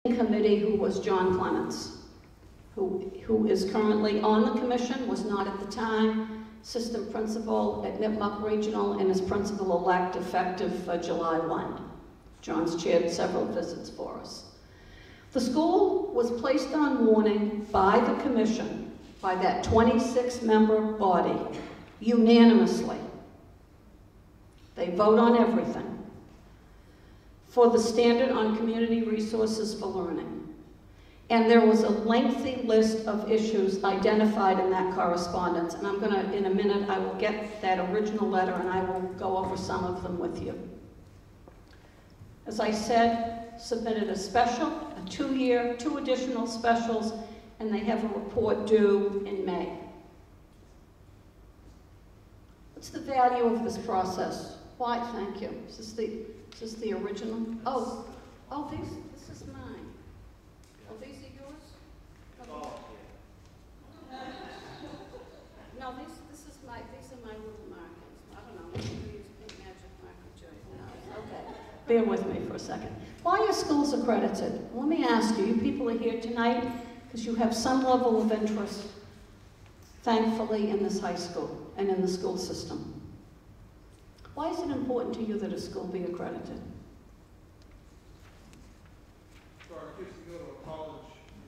committee who was John Clements, who is currently on the commission, was not at the time, assistant principal at Nipmuc Regional, and is principal-elect effective July 1. John's chaired several visits for us. The school was placed on warning by the commission, by that 26-member body, unanimously. They vote on everything, for the standard on community resources for learning. And there was a lengthy list of issues identified in that correspondence, and I'm gonna, in a minute, I will get that original letter and I will go over some of them with you. As I said, submitted a special, a 2-year, 2 additional specials, and they have a report due in May. What's the value of this process? Why, thank you. Is this the original? Oh, this is mine. Oh, these are yours? No, these are my little markers. I don't know, maybe we use pink magic marker, Joy, who knows? Okay, bear with me for a second. Why are schools accredited? Let me ask you, you people are here tonight because you have some level of interest, thankfully, in this high school and in the school system. Why is it important to you that a school be accredited? For our kids to go to a college,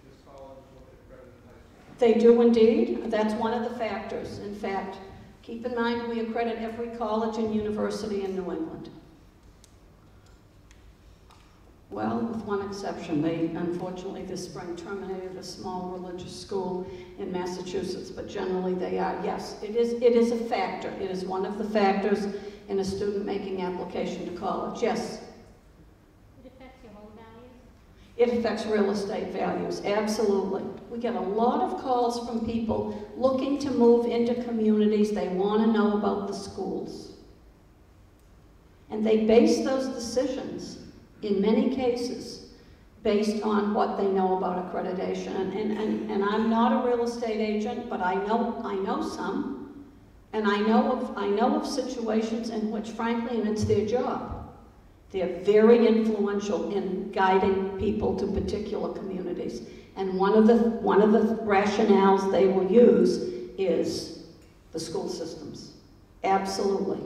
this college will be accredited high school. They do indeed. That's one of the factors. In fact, keep in mind we accredit every college and university in New England. Well, with one exception. They, unfortunately, this spring terminated a small religious school in Massachusetts, but generally they are. Yes, it is a factor. It is one of the factors in a student making application to college. Yes? It affects your home values? It affects real estate values, absolutely. We get a lot of calls from people looking to move into communities. They want to know about the schools. And they base those decisions, in many cases, based on what they know about accreditation. And I'm not a real estate agent, but I know some. And I know of situations in which, frankly, and it's their job, they're very influential in guiding people to particular communities. And one of the rationales they will use is the school systems. Absolutely.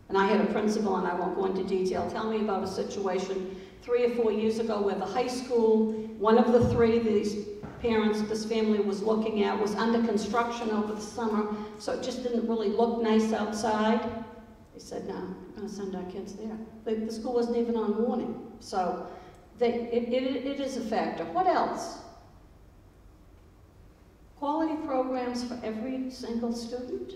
And I had a principal, and I won't go into detail, tell me about a situation 3 or 4 years ago where the high school, one of the 3 these parents, this family was looking at, was under construction over the summer, so it just didn't really look nice outside. They said, no, we're going to send our kids there. The school wasn't even on warning. So it is a factor. What else? Quality programs for every single student.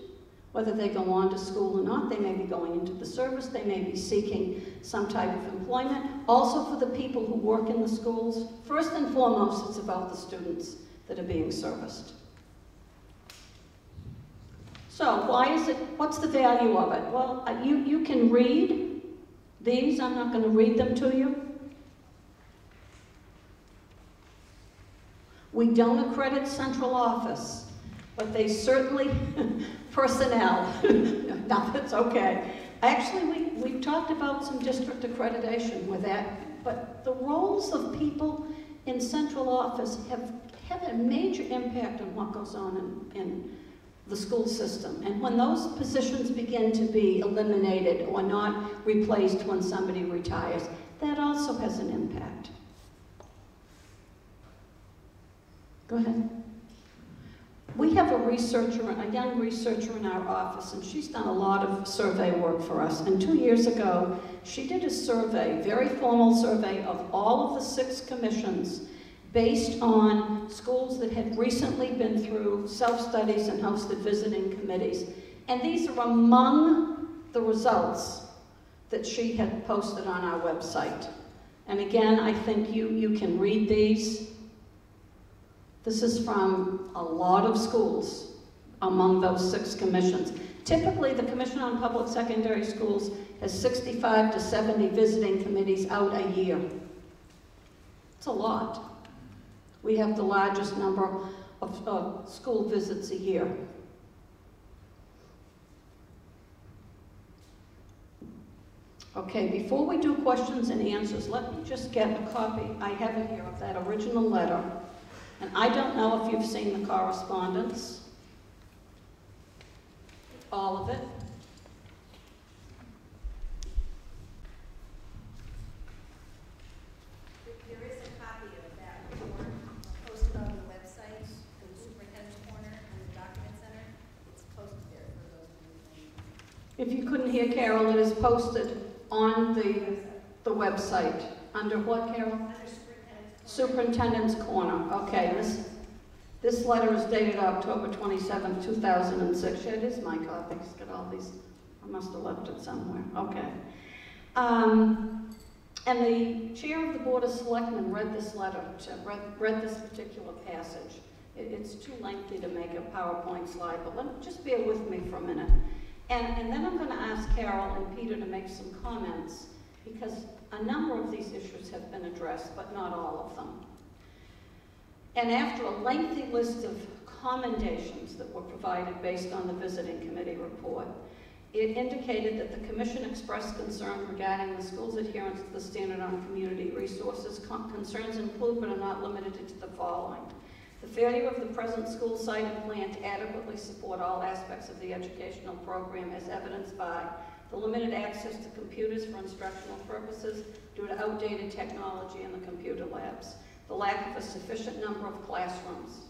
Whether they go on to school or not, they may be going into the service, they may be seeking some type of employment. Also for the people who work in the schools, first and foremost, it's about the students that are being serviced. So what's the value of it? Well, you can read these. I'm not going to read them to you. We don't accredit central office, but they certainly, personnel, no, that's okay. Actually, we've talked about some district accreditation with that, but the roles of people in central office have had a major impact on what goes on in the school system. And when those positions begin to be eliminated or not replaced when somebody retires, that also has an impact. Go ahead. We have a researcher, a young researcher in our office, and she's done a lot of survey work for us. And 2 years ago, she did a survey, very formal survey, of all of the 6 commissions based on schools that had recently been through self-studies and hosted visiting committees. And these are among the results that she had posted on our website. And again, I think you can read these. This is from a lot of schools among those 6 commissions. Typically, the Commission on Public Secondary Schools has 65 to 70 visiting committees out a year. It's a lot. We have the largest number of school visits a year. Okay, before we do questions and answers, let me just get a copy, I have it here, of that original letter. And I don't know if you've seen the correspondence. All of it. There is a copy of that report posted on the website, in the Superintendent's Corner and the Document Center. It's posted there for those of you who If you couldn't hear Carol, it is posted on the website. Under what, Carol? Under Superintendent's Corner. Superintendent's Corner. Okay, this letter is dated October 27, 2006. Yeah, it is my copy. It's got all these. I must have left it somewhere. Okay. And the chair of the Board of Selectmen read this letter, read this particular passage. It's too lengthy to make a PowerPoint slide, but just bear with me for a minute. And then I'm going to ask Carol and Peter to make some comments, because a number of these issues have been addressed, but not all of them. And after a lengthy list of commendations that were provided based on the visiting committee report, it indicated that the commission expressed concern regarding the school's adherence to the standard on community resources. Concerns include, but are not limited to, the following: the failure of the present school site and plan to adequately support all aspects of the educational program, as evidenced by the limited access to computers for instructional purposes due to outdated technology in the computer labs, the lack of a sufficient number of classrooms,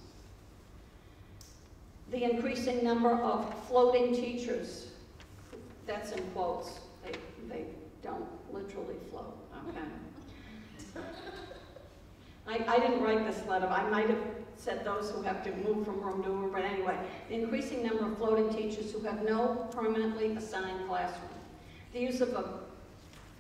the increasing number of floating teachers. That's in quotes. They don't literally float, okay? I didn't write this letter. I might have said those who have to move from room to room, but anyway, the increasing number of floating teachers who have no permanently assigned classroom, the use of a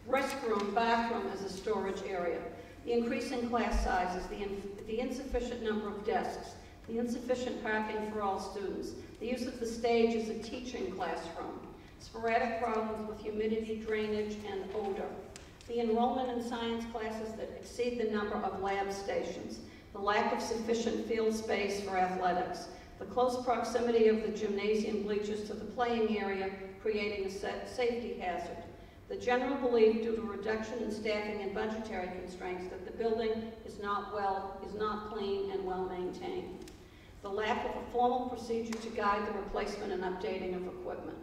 restroom, bathroom as a storage area, the increasing class sizes, the insufficient number of desks, the insufficient parking for all students, the use of the stage as a teaching classroom, sporadic problems with humidity, drainage, and odor, the enrollment in science classes that exceed the number of lab stations, the lack of sufficient field space for athletics, the close proximity of the gymnasium bleachers to the playing area, creating a safety hazard, the general belief, due to reduction in staffing and budgetary constraints, that the building is not clean and well maintained, the lack of a formal procedure to guide the replacement and updating of equipment,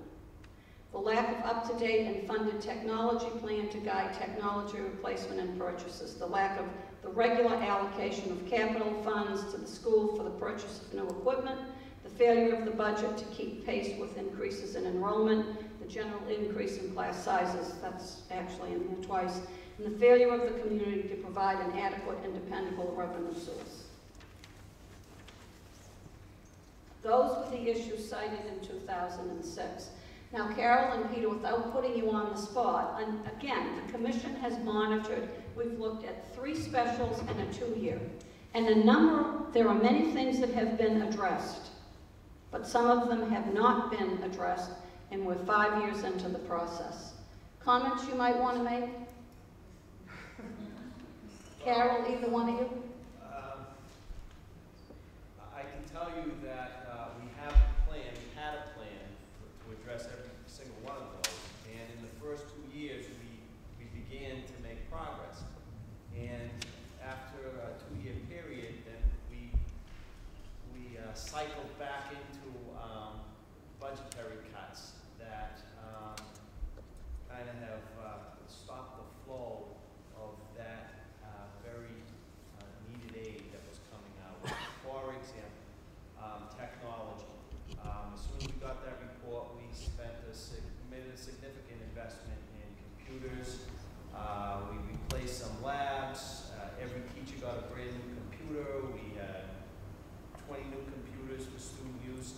the lack of up-to-date and funded technology plan to guide technology replacement and purchases, the lack of the regular allocation of capital funds to the school for the purchase of new equipment, the failure of the budget to keep pace with increases in enrollment, the general increase in class sizes, that's actually in there twice, and the failure of the community to provide an adequate and dependable revenue source. Those were the issues cited in 2006. Now, Carol and Peter, without putting you on the spot, and again, the commission has monitored, we've looked at 3 specials and a 2-year. And there are many things that have been addressed, but some of them have not been addressed, and we're 5 years into the process. Comments you might want to make? Carol, either one of you? I can tell you that we have a plan, we had a plan to address every single one of those. And in the first 2 years, we began to make progress. And after a 2-year period, then we cycled back into budgetary cuts that kind of have stopped the flow of that very needed aid that was coming out. For example, technology. As soon as we got that report, we made a significant investment in computers. We replaced some labs. Every teacher got a brand new computer. We had 20 new computers for student use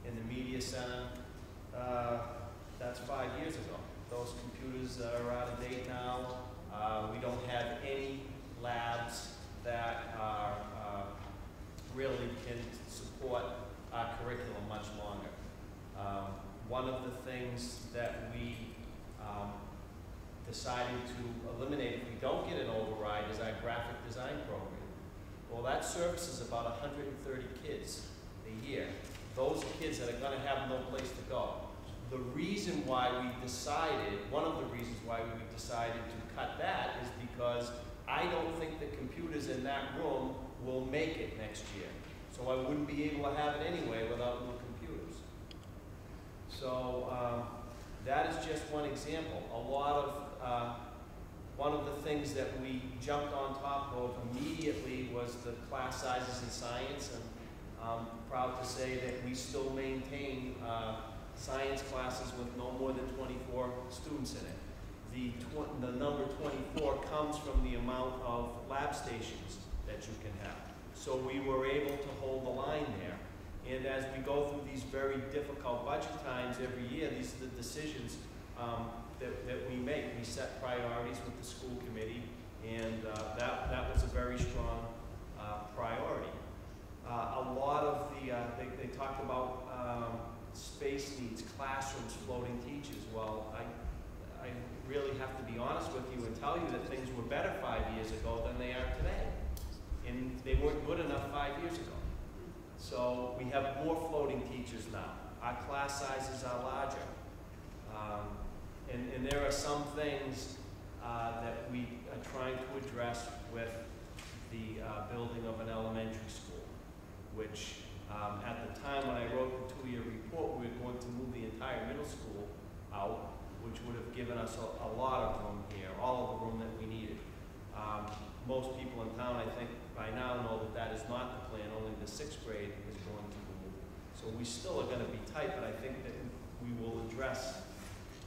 in the media center. That's 5 years ago. Those computers are out of date now. We don't have any labs that are really can support our curriculum much longer. One of the things that we decided to eliminate if we don't get an override is our graphic design program. Well, that services about 130 kids a year. Those are kids that are going to have no place to go. the reason why we decided, one of the reasons why we decided to cut that is because I don't think the computers in that room will make it next year. So I wouldn't be able to have it anyway without new computers. So that is just one example. One of the things that we jumped on top of immediately was the class sizes in science, and I'm proud to say that we still maintain science classes with no more than 24 students in it. The number 24 comes from the amount of lab stations that you can have. So we were able to hold the line there. And as we go through these very difficult budget times every year, these are the decisions that we make. We set priorities with the school committee, and that was a very strong priority. A lot of they talked about space needs, classrooms, floating teachers. Well, I really have to be honest with you and tell you that things were better 5 years ago than they are today. And they weren't good enough 5 years ago. So we have more floating teachers now. Our class sizes are larger. And there are some things that we are trying to address with the building of an elementary school, which at the time when I wrote the 2-year report, we were going to move the entire middle school out, which would have given us a lot of room here, all of the room that we needed. Most people in town, I think, by now know that that is not the plan. Only the 6th grade is going to move. So we still are going to be tight, but I think that we will address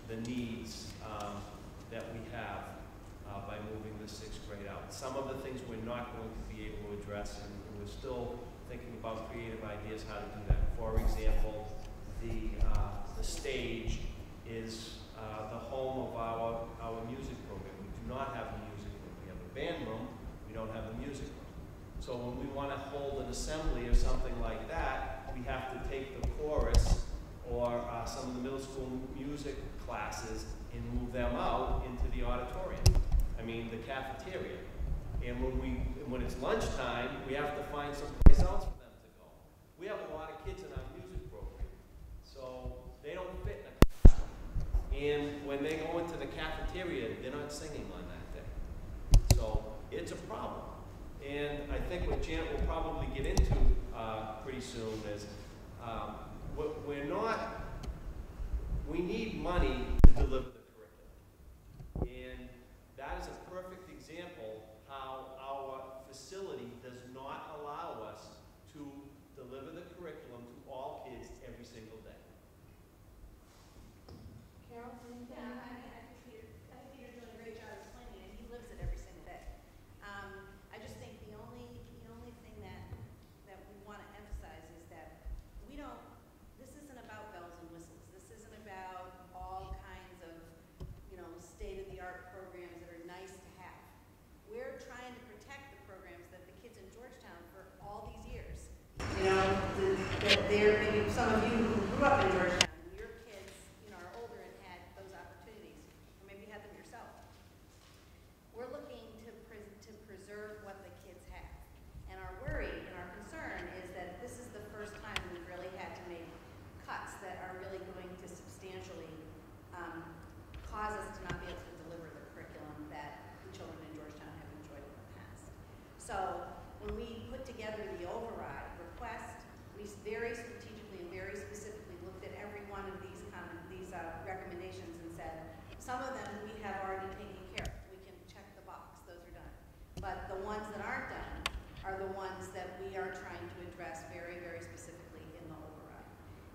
the needs that we have by moving the 6th grade out. Some of the things we're not going to be able to address, and we're still thinking about creative ideas how to do that. For example, the stage is the home of our music program. We do not have a music room. We have a band room. We don't have a music room. So when we want to hold an assembly or something like that, we have to take the chorus or some of the middle school music classes and move them out into the auditorium. I mean, the cafeteria. And when it's lunchtime, we have to find someplace else for them to go. We have a lot of kids in our music program, so they don't fit in a classroom. And when they go into the cafeteria, they're not singing on that day. So it's a problem. And I think what Janet will probably get into pretty soon is we need money to deliver the curriculum. And that is a perfect example how our facility does not allow us to deliver the curriculum to all kids every single day. Carol, anything? Yeah, I think Peter's doing a great job explaining it. He lives it every single day. I just think the only thing that we want to emphasize is that this isn't about bells and whistles. This isn't about all kinds of, state-of-the-art programs that are nice to have. We're trying to protect the programs that the kids in Georgetown for all these years. Maybe some of you who grew up in Georgetown, your kids, are older and had those opportunities, or maybe had them yourself. We're looking to preserve what the kids have. And our worry and our concern is that this is the first time we've really had to make cuts that are really going to substantially cause us to not be able to deliver the curriculum that the children in Georgetown have enjoyed in the past. So when we put together the override request, we very strategically and very specifically looked at every one of these recommendations and said, some of them we have already taken care of. We can check the box, those are done. But the ones that aren't done are the ones that we are trying to address very, very specifically in the override.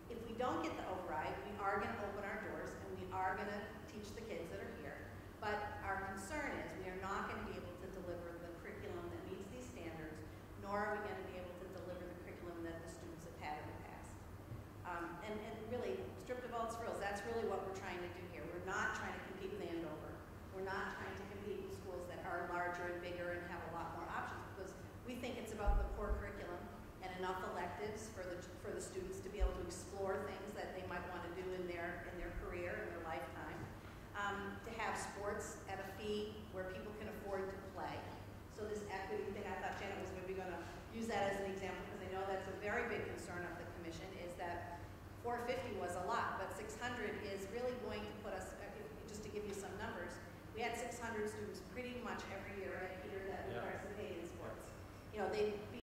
If we don't get the override, we are going to open our doors and we are going to teach the kids that are here. But our concern is we are not going to be able to deliver the curriculum that meets these standards, nor are we going to be able to deliver the curriculum that the students have had in the past. And really, stripped of all its frills, that's really what we're trying to do here. We're not trying to compete with Andover. We're not trying to compete with schools that are larger and bigger and have a lot more options, because we think it's about the core curriculum and enough electives for the students to be able to explore things that they might want to do in their career, in their lifetime. To have sports at a fee where people can afford to play. So this equity thing, I thought Janet was maybe going to use that as an example, because I know that's a very big concern of the commission, is that $450 was a lot, but $600 We had 600 students pretty much every year here that Yeah. participated in sports. You know, they'd be